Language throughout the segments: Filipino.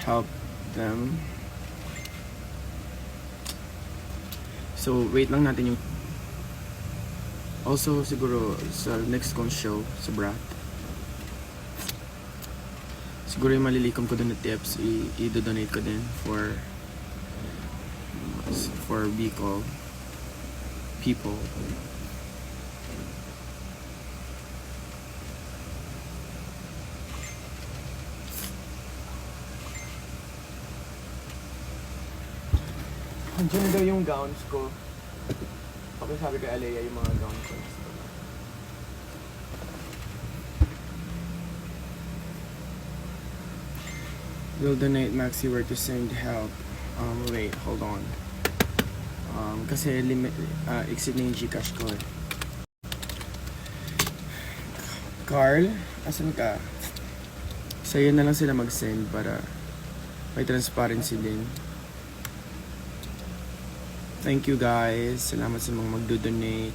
help them. So, wait lang natin yung... Also, siguro, sa next kong show, sa Brat, siguro yung malilikom ko dun na tips, i-donate ko din for Bicol people. Andiyan daw yung gowns ko. Sabi kay Alea yung mga gowns ko. We'll donate Maxi where to send help. Wait, hold on. Kasi exit na yung Gcash ko eh. Carl, asan ka? Sa'yo na lang sila mag-send para may transparency din. Thank you guys. Salamat sa mga magdo-donate.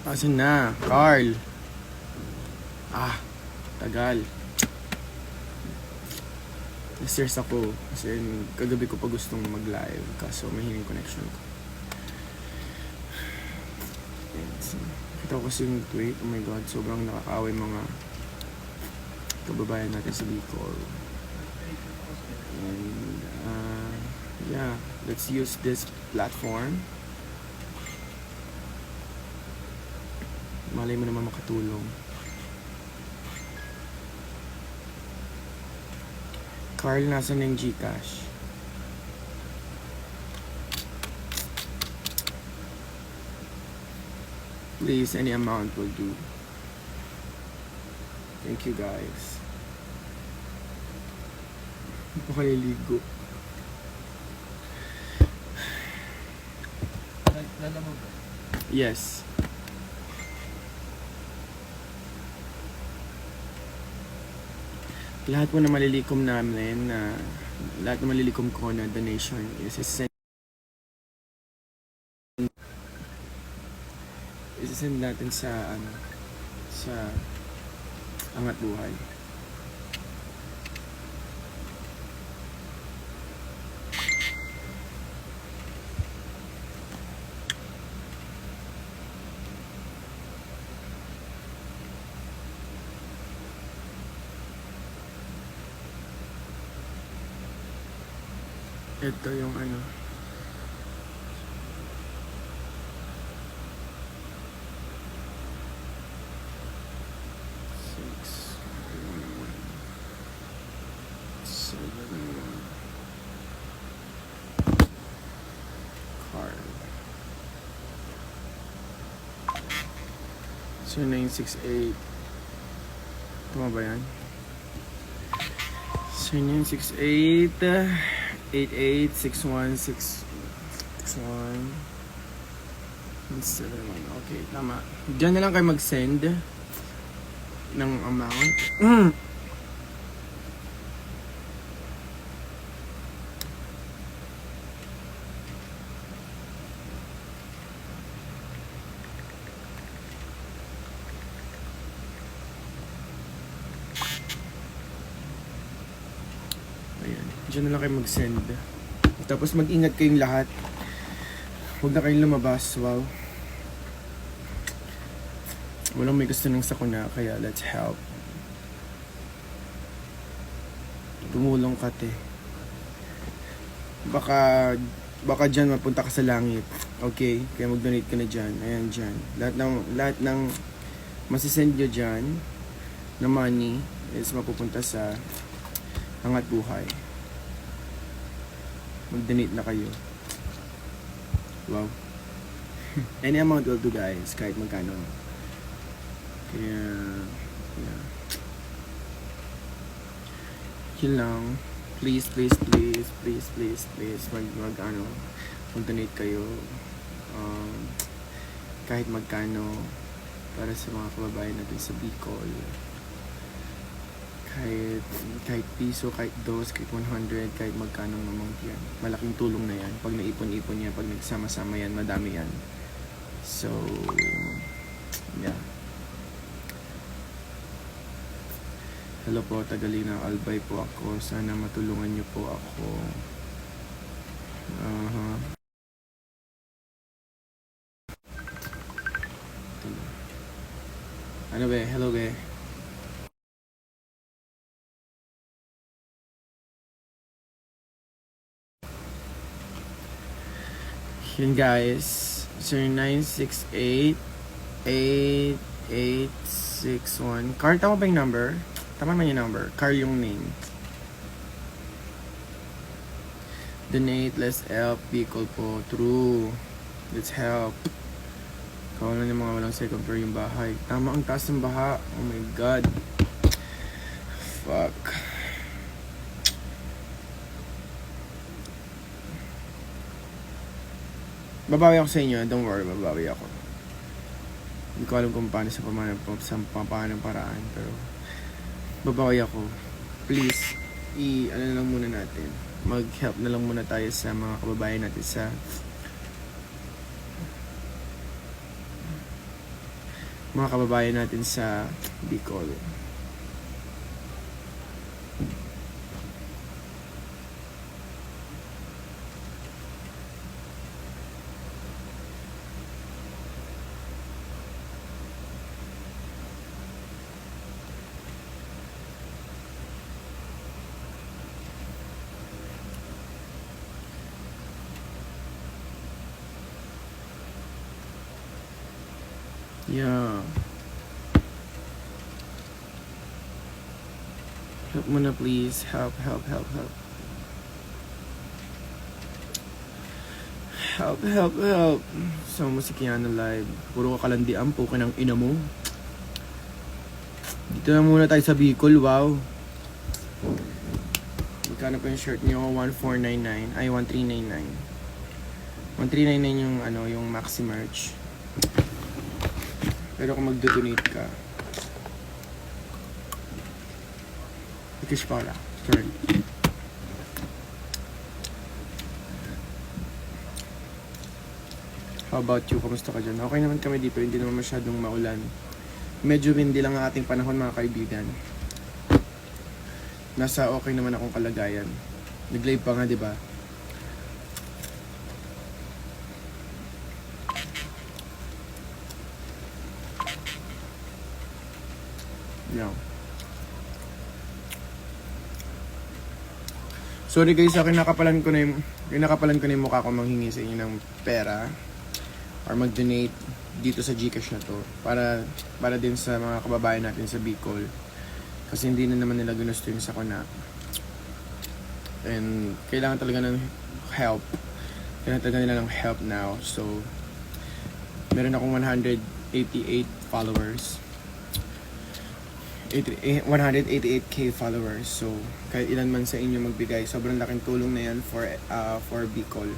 Asan na? Carl. Tagal. Na-stress ako kasi kagabi ko pa gustong mag-live kaso mahiling connection ko. Kita ko kasi yung tweet, oh my god, sobrang nakakaaway mga kababayan natin sa Bicol. And yeah, let's use this platform. Malay mo naman makatulong. Carl, nasan yung Gcash? Please, any amount will do. Thank you guys. Hindi po kayo ligo. Lala mo ba? Yes. Lahat po na malilikom namin lahat na malilikom ko na donation is send natin sa Angat Buhay. Ito yung ano. Card. So 968. Tama ba yan? So 968 886161 Okay, tama. Diyan na lang kayo mag-send ng amount. Diyan na lang kayo mag-send. Tapos mag-ingat kayong lahat. Huwag na kayong lumabas. Wow. Walang may gusto ng sakuna, kaya let's help. Tumulong ka, te. Baka dyan mapunta ka sa langit. Okay? Kaya mag-donate ka na dyan. Ayan dyan. Lahat ng masisend nyo dyan na money is mapupunta sa Angat Buhay. Mag-donate na kayo. Wow. Any amount will do guys, kahit magkano. Kaya, yeah. Yun lang. Please, mag-donate kayo. Kahit magkano para sa mga kababayan natin sa Bicol. Kahit, kahit piso, kahit dos, kahit 100, kahit magkano amount yan. Malaking tulong na yan. Pag naipon-ipon yan, pag nagsama-sama yan, madami yan. So, yeah. Hello po, Tagalina Albay po ako. Sana matulungan niyo po ako. Ano be? Hello be? Yun guys. 0968-8861. Carl, tama ba yung number? Tama man yung number. Carl yung name. Donate, let's help. Bicol po. True. Let's help. Kawalan yung mga walang second floor yung bahay. Tama ang taas ng baha. Oh my God. Fuck. Babawi ako sa inyo. Don't worry, babawi ako. Hindi ko alam kung paano sa pamanang paraan. Pero babawi ako. Please, ano na lang muna natin. Mag-help na lang muna tayo sa mga kababayan natin sa Bicol. Yeah. Help mo na please. Help. Help. So, Musikiano Live. Puro kakalandian po ka ng ina mo. Dito na muna tayo sa Bicol. Wow. Magkano pa yung shirt niyo? 1499. Ay, 1399. 1399 yung yung maxi merch. Pero kung mag-donate ka, Ikish pala. Sorry. How about you? Kamusta ka dyan? Okay naman kami dito. Hindi naman masyadong maulan. Medyo windy lang ang ating panahon, mga kaibigan. Nasa okay naman akong kalagayan. Nag-live pa nga, di ba? Yeah. Sorry guys, kinakapalan ko na yung mukha ko manghingi sa inyo ng pera or mag-donate dito sa GCash na to para din sa mga kababayan natin sa Bicol, kasi hindi na naman nila ginusto yung sakuna and kailangan talaga ng help. Kailangan talaga nila ng help now. So meron akong 188 followers, 188k followers. So kahit ilan man sa inyo magbigay, sobrang laking tulong na yan for Bicol.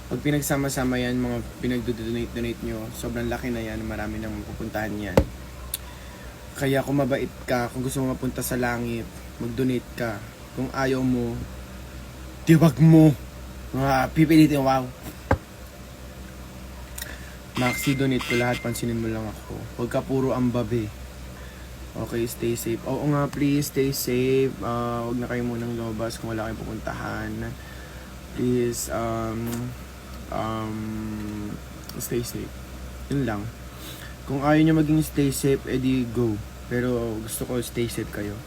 Pag pinagsama-sama yan, mga pinag-donate nyo, sobrang laki na yan, marami nang mapupuntahan yan. Kaya kung mabait ka, kung gusto mo mapunta sa langit, mag-donate ka. Kung ayaw mo, diwag mo. Pipilitin, wow. Maxi, donate ko lahat, pansinin mo lang ako. Huwag ka puro ang babe. Okay, stay safe. Oo nga, please, stay safe. Huwag na kayo munang lumabas kung wala kayong pupuntahan. Please, stay safe. Yun lang. Kung ayaw nyo maging stay safe, edi go. Pero gusto ko stay safe kayo.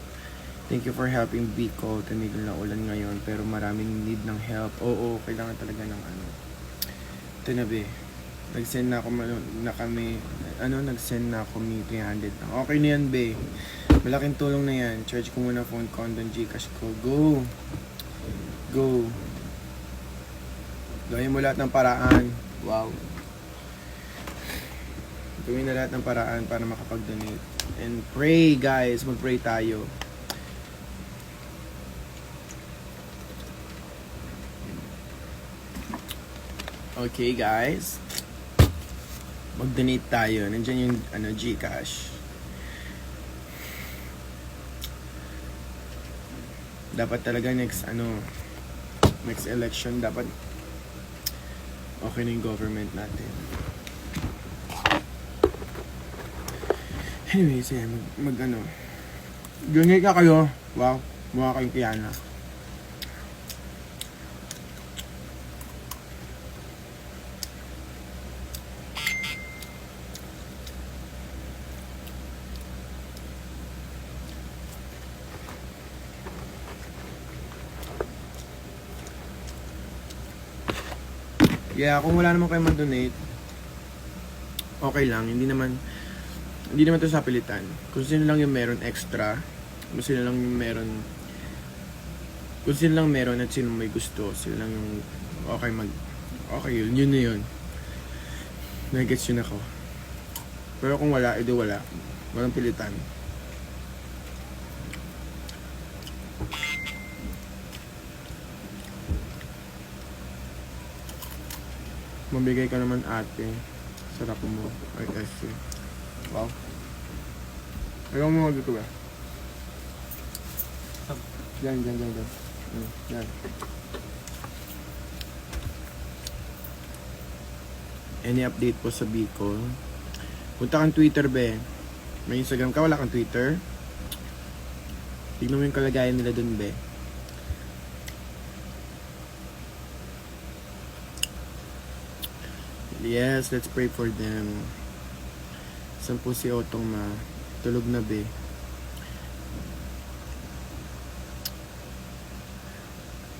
Thank you for helping Bicol. Tumigil na ulan ngayon, pero maraming need ng help. Oo, kailangan talaga ng Ito na be. Nag-send na kami nag-send na ako may 300 na. Okay na yan, be. Malaking tulong na yan. Charge ko muna phone ko, doon GCash ko. Go! Gawin mo lahat ng paraan. Wow. Gawin na lahat ng paraan para makapag-donate. And pray, guys. Mag-pray tayo. Okay, guys. Mag-donate tayo. Nandiyan yung GCash. Dapat talaga next election, dapat okay na yung government natin. Anyways, donate ka kayo. Wow, mukha kayong Kiana. Yeah, kung wala naman kayo mag-donate, okay lang. Hindi naman to sa pilitan. Kung sino lang yung meron extra, kung sino lang meron at sino may gusto, sila lang yung okay yun na yun. Nag-gets yun ako. Pero kung wala, edi wala. Walang pilitan. Mabigay ka naman ate. Sarap mo. Ay, kasi. Wow. Ayaw mo mag-ito ba? Yan. Yan. Any update po sa Bicol? Punta kang Twitter, be. May Instagram ka? Wala kang Twitter? Tignan mo yung kalagayan nila dun, be. Yes, let's pray for them. Saan po si Otong ma? Tulog na, be.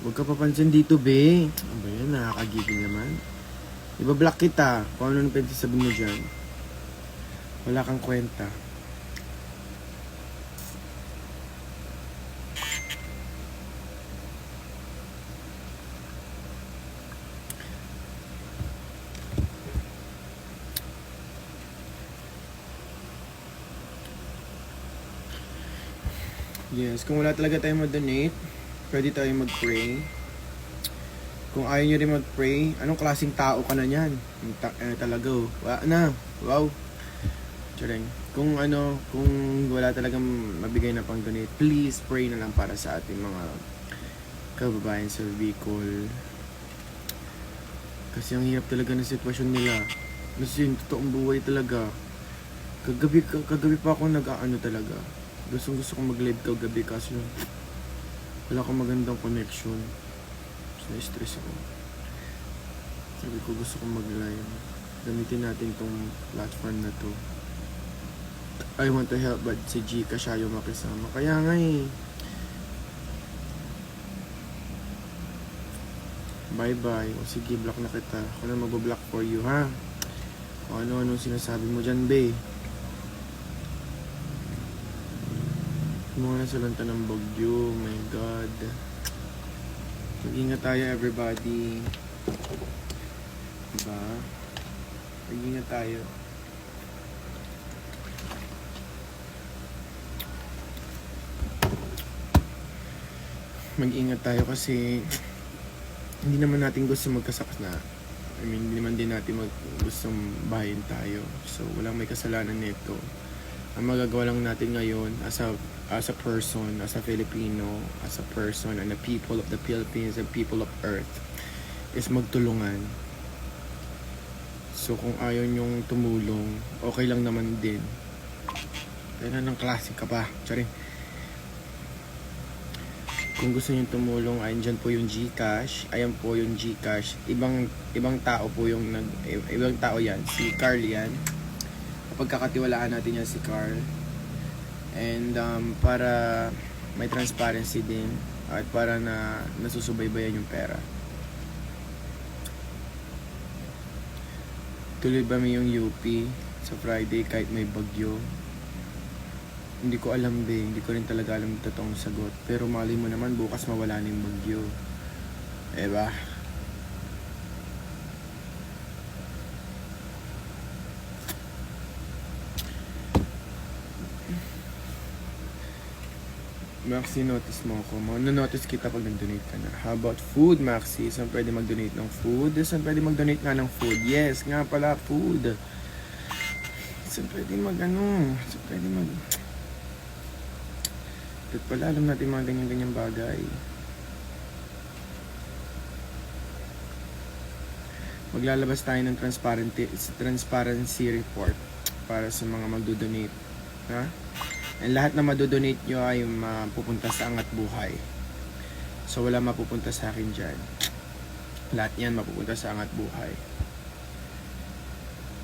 Huwag ka papansin dito, be. Ano ba yan? Nakakagigil naman. Iba-block kita. Kung ano nang pinagsasabi mo dyan. Wala kang kwenta. Yes, kung wala talaga tayong mag-donate, pwede tayong mag-pray. Kung ayaw nyo rin mag-pray, anong klaseng tao ka na yan? Talaga, wow. Tsaring. Kung wala talagang mabigay na pang donate, please pray na lang para sa ating mga kababayan sa Bicol. Kasi ang hirap talaga ng sitwasyon nila. Kasi yung totoong buhay talaga. Kagabi pa ako talaga. Gusto kong mag-live kagabi kasi wala akong magandang connection. Na-stress ako. Sabi ko gusto kong mag-live. Gamitin natin tong platform na to. I want to help but si Gika siya yung makisama. Kaya nga eh. Bye-bye. O sige, block na kita. Ako na mag-block for you, ha? O ano-anong sinasabi mo dyan, be? Mga nasa lanta ng bagyo. My God. Mag-ingat tayo, everybody. Diba? Mag-ingat tayo. Mag-ingat tayo kasi hindi naman natin gusto magkasakna. Hindi naman din natin gustong bahayin tayo. So, walang may kasalanan nito. Ang magagawa lang natin ngayon as a person, as a Filipino, as a person, and the people of the Philippines and people of Earth is magtulungan. So kung ayaw nyong tumulong, okay lang naman din. Kaya ng klase ka pa. Charing. Kung gusto niyo tumulong, ayun dyan po yung GCash. Ayan po yung GCash. Ibang tao po yung ibang tao yan. Si Carl yan. Pagkakatiwalaan natin yan si Carl. And para may transparency din at para na nasusubaybayan yung pera. Tuloy ba may yung UP sa Friday kahit may bagyo? Hindi ko alam, be. Hindi ko rin talaga alam yung totoong sagot. Pero mali mo naman bukas mawala na yung bagyo. Diba? Maxi, notice mo ako. Notice kita pag nag-donate ka na. How about food, Maxi? Saan pwede mag-donate ng food? Saan pwede mag-donate nga ng food? Yes, nga pala, food. Saan pwede Dapat pala alam natin mga ganyan-ganyan bagay. Maglalabas tayo ng transparency report para sa mga magdo-donate. Ha? And lahat na madodonate nyo ay mapupunta sa Angat Buhay. So wala mapupunta sa akin dyan. Lahat yan mapupunta sa Angat Buhay.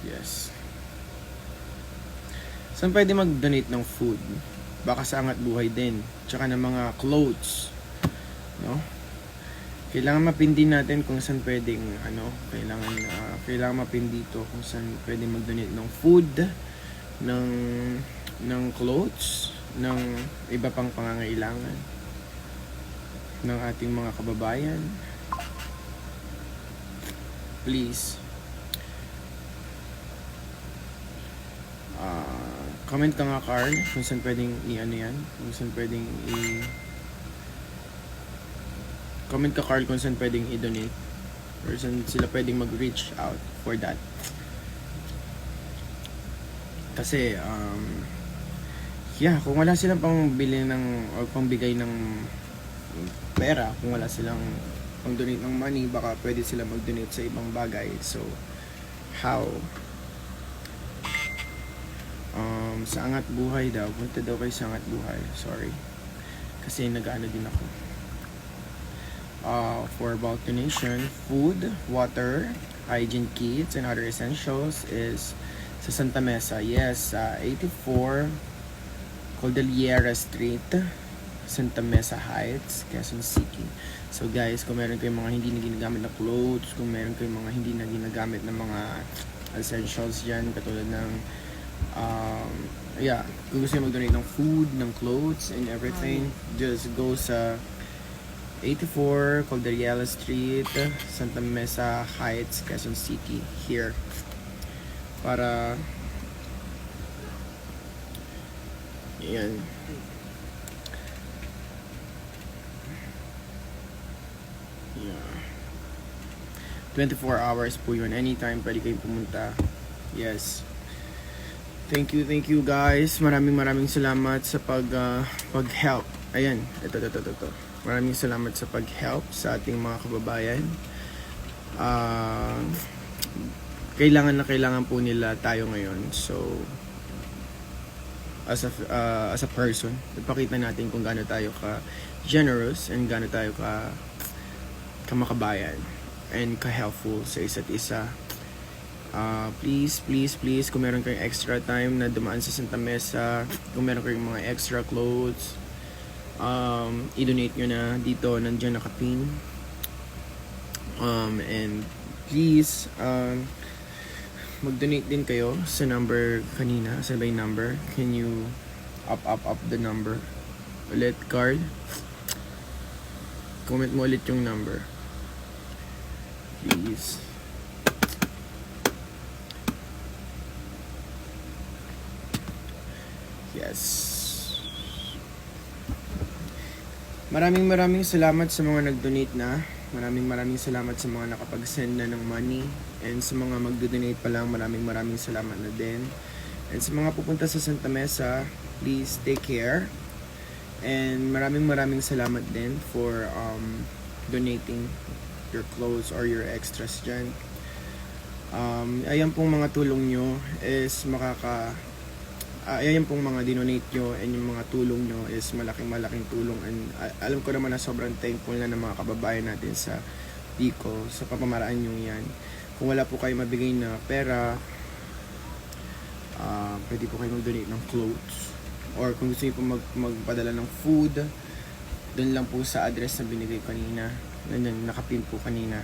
Yes. Saan pwede mag-donate ng food? Baka sa Angat Buhay din. Tsaka ng mga clothes. No? Kailangan mapindi natin kung saan pwedeng kailangan mapindi to kung saan pwedeng mag-donate ng food, ng clothes, ng iba pang pangangailangan ng ating mga kababayan. Please comment ka nga, Carl, kung saan pwedeng kung saan pwedeng comment ka, Carl, kung saan pwedeng i-donate or saan sila pwedeng mag-reach out for that. Kasi kung wala silang pangbili ng o pangbigay ng pera, kung wala silang pang-donate ng money, baka pwede sila mag-donate sa ibang bagay. So how? Sa Angat Buhay daw, punta daw kayo sa Angat Buhay. Sorry, kasi nag-ano din ako. For bulk donation, food, water, hygiene kits, and other essentials is sa Santa Mesa. Yes, 84 Cordillera Street, Santa Mesa Heights, Quezon City. So guys, kung meron kayong mga hindi na ginagamit na clothes, kung meron kayong mga hindi na ginagamit na mga essentials dyan, katulad ng kung gusto nyo mag-donate ng food, ng clothes, and everything, just go sa 84 Cordillera Street, Santa Mesa Heights, Quezon City, here. Para yan. Yeah. 24 hours po yun. Anytime pwede kayong pumunta. Yes. Thank you guys. Maraming salamat sa pag-help. Ayan, ito. Maraming salamat sa pag-help sa ating mga kababayan. Kailangan po nila tayo ngayon. So as a person, ipakita natin kung gaano tayo ka generous and gaano tayo ka makabayan and ka-helpful sa isa't isa. Please, kung meron kayong extra time na dumaan sa Santa Mesa, kung meron kayong mga extra clothes, i-donate nyo na dito, nandiyan nakapin. And please, mag-donate din kayo sa number kanina. Sa yung number, can you up the number ulit, Carl? Comment mo ulit yung number, please. Yes. Maraming salamat sa mga nag-donate na. Maraming salamat sa mga nakapag-send na ng money. And sa mga mag-donate pa lang, maraming salamat na din. And sa mga pupunta sa Santa Mesa, please take care. And maraming salamat din for donating your clothes or your extras dyan. Ayan pong mga tulong nyo is ayan pong mga dinonate nyo and yung mga tulong nyo is malaking tulong, and alam ko naman na sobrang thankful na ng mga kababayan natin sa Bicol sa pamamaraan nyo yan. Kung wala po kayo mabigay na pera, pwede po kayo mag-donate ng clothes, or kung gusto nyo po magpadala ng food, doon lang po sa address na binigay kanina, nakapin po kanina.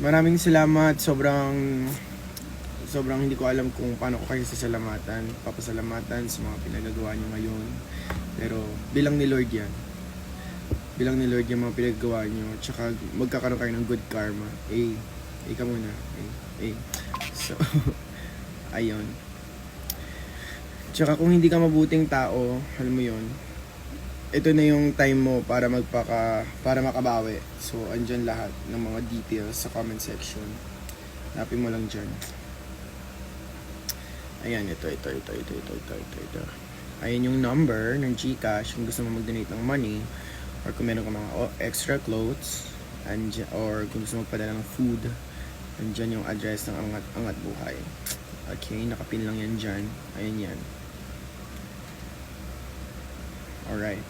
Maraming salamat. Sobrang hindi ko alam kung paano ko kayo papasalamatan sa mga pinagagawa nyo ngayon. Pero bilang ni Lord yan. Bilang ni Lord yung mga pinagagawa nyo. Tsaka magkakaroon kayo ng good karma. Ka muna. So, ayun. Tsaka kung hindi ka mabuting tao, alam mo yun, ito na yung time mo para makabawi. So, andyan lahat ng mga details sa comment section. Hanapin mo lang dyan. Ayan, ito. Ayan yung number ng GCash kung gusto mo mag-donate ng money or kung meron ka mga extra clothes or kung gusto mo magpadala ng food. Andyan yung address ng Angat Buhay. Okay, nakapin lang yan dyan. Ayan yan. Alright.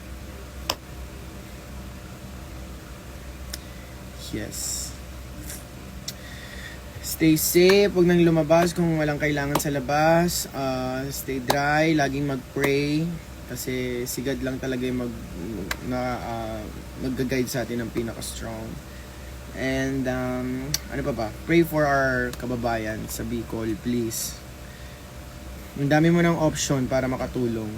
Yes. Stay safe, huwag nang lumabas kung walang kailangan sa labas. Stay dry, laging mag-pray kasi si God lang talaga yung mag-guide sa atin ng pinaka-strong. And ano pa ba? Pray for our kababayan sa Bicol, please. Ang dami mo ng option para makatulong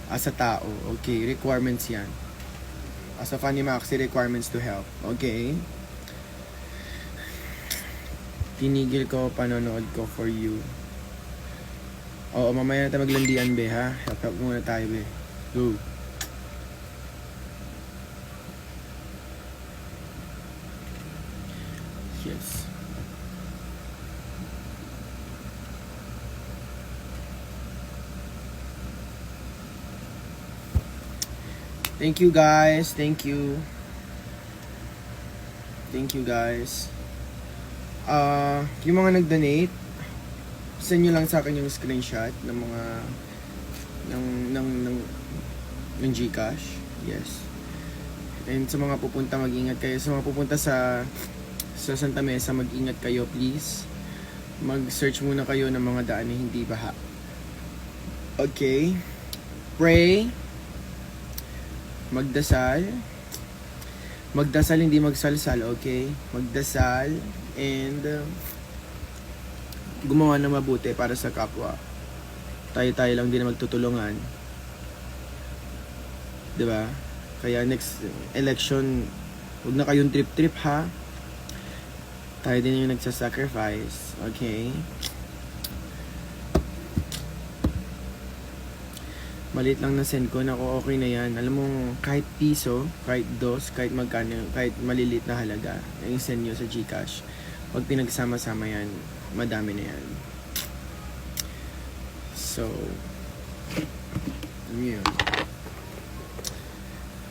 as a tao. Okay, requirements yan. As a Funny Maxi, requirements to help. Okay. Tinigil ko panonood ko for you. Oo, mamaya na tayo maglandian, be, ha? Help muna tayo, be. Go. Yes. Thank you, guys. Thank you. Thank you, guys. Yung mga nag-donate, send nyo lang sa akin yung screenshot ng mga ng GCash. Yes. And sa mga pupunta, mag-ingat kayo. Sa mga pupunta sa Santa Mesa, mag-ingat kayo, please. Mag-search muna kayo ng mga daan na hindi baha. Okay. Pray. Magdasal. Magdasal, hindi magsalsal, okay? Magdasal and gumawa na mabuti para sa kapwa. Tayo-tayo lang din na magtutulungan. 'Di ba? Kaya next election, huwag na kayong trip-trip, ha? Tayo din yung nagsasacrifice, okay? Maliit lang na send ko, naku, okay na yan. Alam mo, kahit piso, kahit dos, kahit magkano, kahit maliliit na halaga, yung send nyo sa GCash. Pag pinagsama-sama yan, madami na yan. So, yun.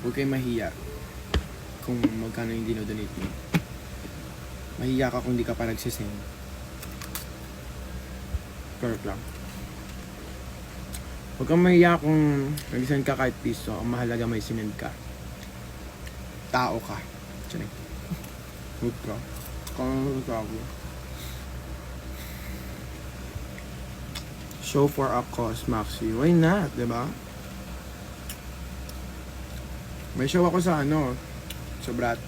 Huwag kayo mahiya kung magkano yung dinodonate mo. Mahiya ka kung di ka pa nagsisend. Correct lang. Huwag kang mahiya kung nag-send ka kahit piso. Ang mahalaga may sinend ka. Tao ka. Tiyanig. Huwag ka. Kung ako. Show for a cause, Maxi. Why not? Diba? May show ako sa sa Brat.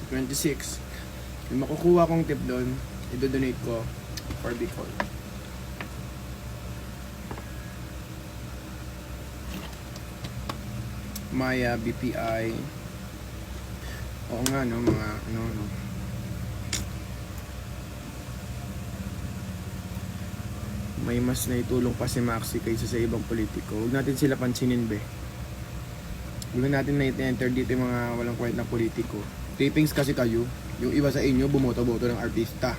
Sa 26. Yung makukuha kong tip doon, i-donate ko for Bicol. Maya, BPI. Oo nga, no, mga may mas naitulong pa si Maxi kaysa sa ibang politiko. Huwag natin sila pansinin, be. Huwag natin na-enter dito yung mga walang kwenta na politiko. Tapings kasi kayo. Yung iba sa inyo, bumoto-boto ng artista.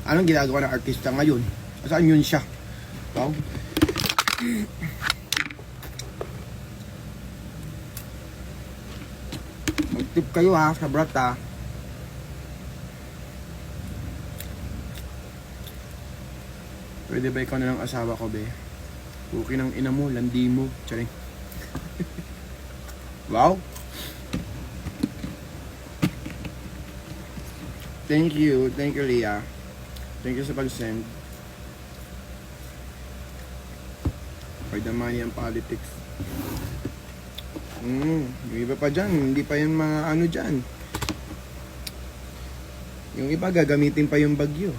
Anong ginagawa ng artista ngayon? Saan yun siya? Wow. Mag-tip kayo, ha, sa Brat, ha. Pwede ba ikaw na lang asawa ko, be? Okay ng ina mo, landi mo. Charing. Wow. Thank you, Leah. Thank you sa pag-send. For the money and politics. Yung iba pa dyan, hindi pa yung mga dyan. Yung iba gagamitin pa yung bagyo.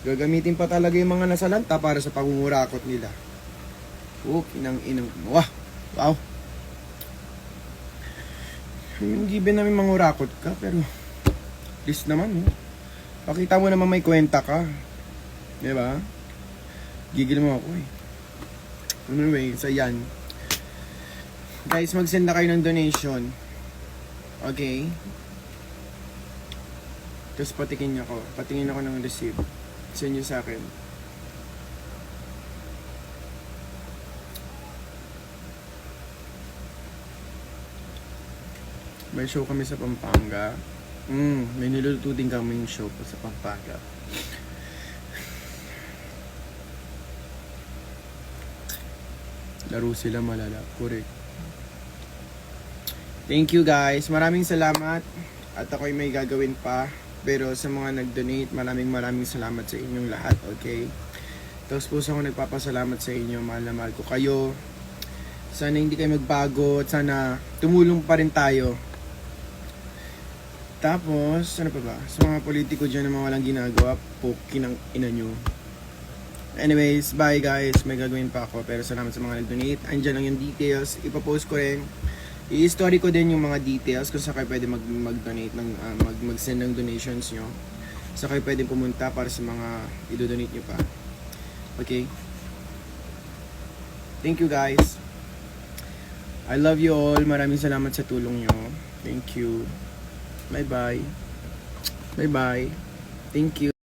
Gagamitin pa talaga yung mga nasalanta para sa pangungurakot nila. Inang wah, wow. Yung given namin mangurakot ka, pero please naman, pakita mo naman may kwenta ka. Diba? Gigil mo ako, eh. Anyway, so yan. Guys, mag-send na kayo ng donation. Okay? Tapos patingin ako ng receipt. Send nyo sa akin. May show kami sa Pampanga. May niluluto din kaming show po sa Pampanga. Laro sila malala. Correct. Thank you guys. Maraming salamat. At ako'y may gagawin pa. Pero sa mga nag-donate, maraming salamat sa inyong lahat. Okay? Tapos po ako nagpapasalamat sa inyo. Mahal na mahal ko kayo. Sana hindi kayo magbago. At sana tumulong pa rin tayo. Tapos, ano pa ba? Sa mga politiko dyan na mga walang ginagawa, kinang ina nyo. Anyways, bye guys. May gagawin pa ako. Pero salamat sa mga nag-donate. Andyan lang yung details. Ipapost ko rin. I-story ko din yung mga details kung saan kayo pwede mag-donate, mag-send ng donations nyo. Saan kayo pwede pumunta para sa mga i-donate nyo pa. Okay? Thank you guys. I love you all. Maraming salamat sa tulong nyo. Thank you. Bye-bye. Bye-bye. Thank you.